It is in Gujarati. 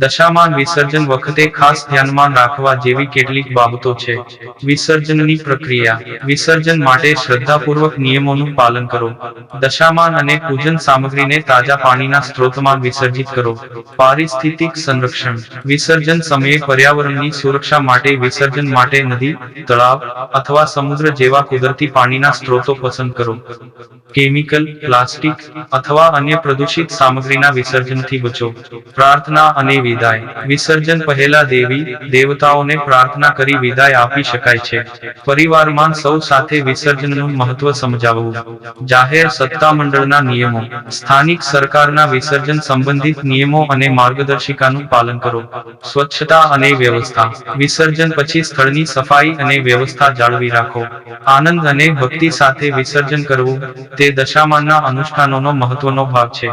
દશામાન વિસર્જન વખતે ખાસ ધ્યાનમાં રાખવા જેવી કેટલીક બાબતો છે. વિસર્જનની પ્રક્રિયા. વિસર્જન માટે શ્રદ્ધાપૂર્વક નિયમોનું પાલન કરો. દશામાન અને પૂજન સામગ્રીને તાજા પાણીના સ્ત્રોતમાં વિસર્જિત કરો. પારિસ્થિતિક સંરક્ષણ. વિસર્જન સમયે પર્યાવરણની સુરક્ષા માટે વિસર્જન માટે નદી, તળાવ અથવા સમુદ્ર જેવા કુદરતી પાણીના સ્ત્રોતો પસંદ કરો. કેમિકલ, પ્લાસ્ટિક અથવા અન્ય પ્રદૂષિત સામગ્રીના વિસર્જનથી બચો. પ્રાર્થના અને વિદાય. વિસર્જન પહેલા દેવી દેવતાઓને પ્રાર્થના કરી વિદાય આપી શકાય છે. પરિવારમાં સૌ સાથે વિસર્જનનું મહત્વ સમજાવવું. જાહેર સત્તામંડળના નિયમો. સ્થાનિક સરકારના વિસર્જન સંબંધિત નિયમો અને માર્ગદર્શિકાનું પાલન કરો. સ્વચ્છતા અને વ્યવસ્થા. વિસર્જન પછી સ્થળની સફાઈ અને વ્યવસ્થા જાળવી રાખો. આનંદ અને ભક્તિ સાથે વિસર્જન કરવું તે દશામાનના અનુષ્ઠાનોનો મહત્વનો ભાગ છે.